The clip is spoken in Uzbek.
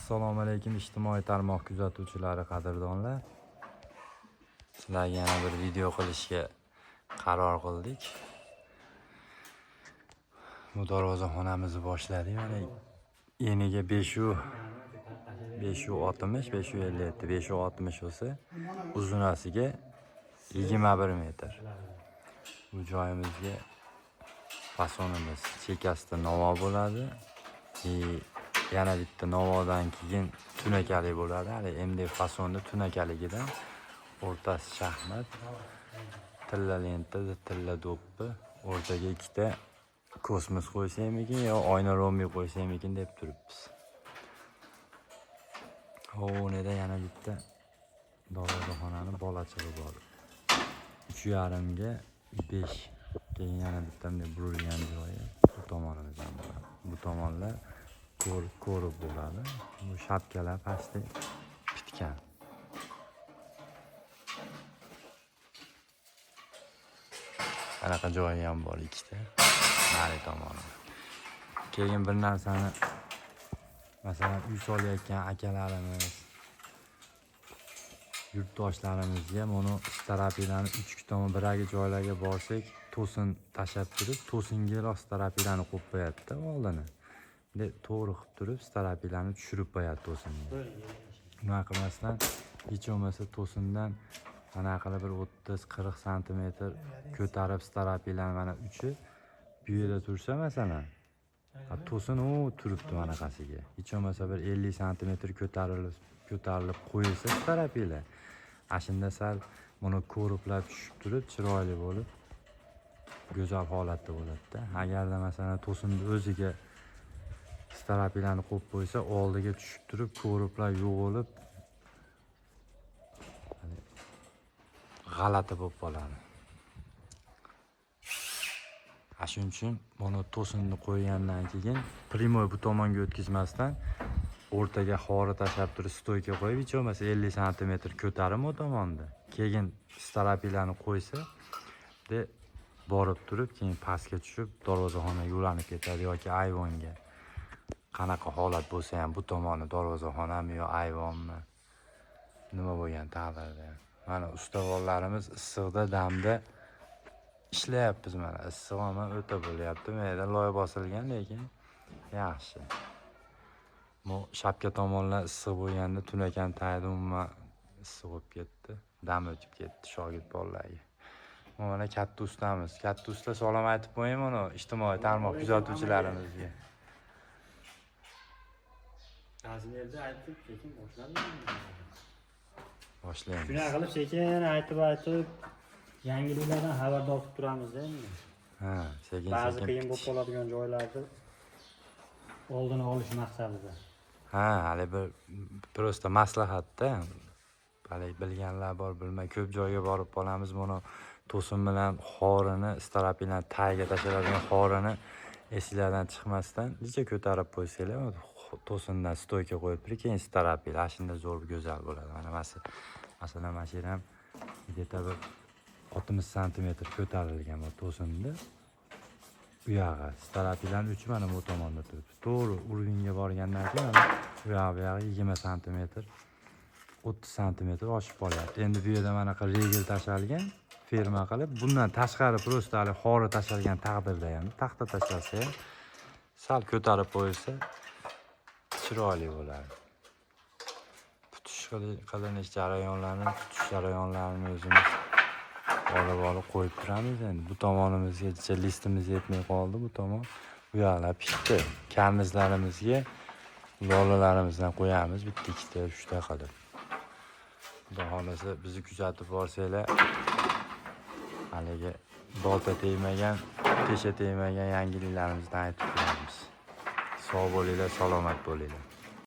Assalomu alaykum ijtimoiy tarmoq kuzatuvchilari, qadrdonlar. Sizlarga yana bir video qilishga qaror qildik. Bu darvozaxonamizni boshladik. Mana eniga 560, 557, 560 bo'lsa, uzunasiga 21 metr. Bu joyimizga fasonimiz chekasida novo bo'ladi. Yana bitta novodan keyin tunakali bo'ladi. Hali MDF fasonda tunakaligidan o'rtasi shaxmat, tilla lenta, tilla do'ppi, o'rtaga ikkita kosmos qo'ysaymikin yo oyna rombi qo'ysaymikin deb turibmiz. Hovnida yana bitta darvozaxonani bolachig'i bor. 3,5 ga 5. Keyin yana bitta burilgan joyi bu tomonimizdan bo'ladi. Bu tomonlar ko'rib bo'ladi. Bu shapkalar pastda bitgan. Anaqa joyi ham bor ikkita. Nari tomoni. Keyin bir narsani, masalan, uy solayotgan akalarimiz, yurtdoshlarimizga buni starapilarni 3 tomon biragi joylarga borsak, to'sin tashab turib, to'singa starapilarni qo'yib qo'yadi-da oldini. To'g'ri qilib turib, starapilarni tushirib qo'yadi to'singa. Nima qilmasdan, hech bo'lmasa to'sindan mana qilib bir 30-40 sm ko'tarib starapilarni mana uchi bu yerda tursa masalan, to'sin turibdi manaqasiga. Hech bo'lmasa bir 50 sm ko'tarilib qo'yilsa starapilar. Ashunda sal buni ko'riplab tushib turib, chiroyli bo'lib, go'zal holatda bo'ladi-da. Agarda masalan to'sinni o'ziga starapilarni qo'yib qo'ysa, oldiga tushib turib, ko'riblar yo'g'ilib g'alati bo'lib qoladi. Shuning uchun buni to'sinni qo'ygandan keyin primoy bu tomonga o'tkazmasdan o'rtaga xori tashlab turib, stoyka qo'yib, hech bo'lmasa 50 sm ko'tarim u tomonda. Keyin starapilarni qo'ysa, borib turib, keyin pastga tushib, darvozaxonaga yo'lanib ketadi yoki ayvonga. Qanaqa holat bo'lsa ham bu tomoni darvozaxonami yo ayvonmi, nima bo'lgan taqdirda. Mana ustavorlarimiz issiqda, damda ishlayapmiz. Mana issiq ham o'ta bo'lyapti. Menda loy bosilgan, lekin yaxshi. Bu shapka tomonlar issiq bo'lganda tunakan tayda umuman issiq bo'lib ketdi. Dam o'tib ketdi shogird bolalarga. Mana katta ustamiz. Katta usta salom aytib qo'ying mana ijtimoiy tarmoq kuzatuvchilarimizga. Azmerda aytib sekin boshlaymiz. Boshlaymiz. Shuna qilib sekin aytib yangiliklardan xabardor qilib turamiz-da endi. Sekin. Ba'zi qiyin bo'lib qoladigan joylarni oldini olish maqsadida. Hali bir prosta maslahatda. Hali bilganlar bor, bilmay ko'p joyga borib qolamiz. Buni to'sin bilan xorini, starapilarni tagiga tashlanadigan xorini esinglardan chiqmasdan necha ko'tarib qo'ysanglar, to'sindan stoyka qo'yib turib, keyin starapilar shunda zo'r go'zal bo'ladi. Mana masalan, mana shu ham где-то bir 60 sm ko'tarilgan bu to'sinda. Bu yog'i starapilarning uchi mana bu tomonda turibdi. To'g'ri urvinga borgandan keyin bu yog'i 20 sm, 30 sm oshib qolyapti. Endi bu yerda mana regel tashalgan, ferma qilib, bundan tashqari prosta hali xori tashalgan taqdirda ham, taxta tashlasa ham sal ko'tarib qo'yilsa chiroyli bo'ladi. Tutish qilinish jarayonlarini o'zimiz olib qo'yib turamiz. Endi bu tomonimizga listimiz yetmay qoldi. Bu tomon bu yoqlar pishdi. Karnizlarimizga lolalarimizdan qo'yamiz, bitta, ikkita, 3 ta qilib. Xudo xolasa bizni kuzatib borsanglar, haligi bolta tegmagan, tesha tegmagan yangiliklarimizni aytib turamiz. Sog' bo'linglar, salomat bo'linglar.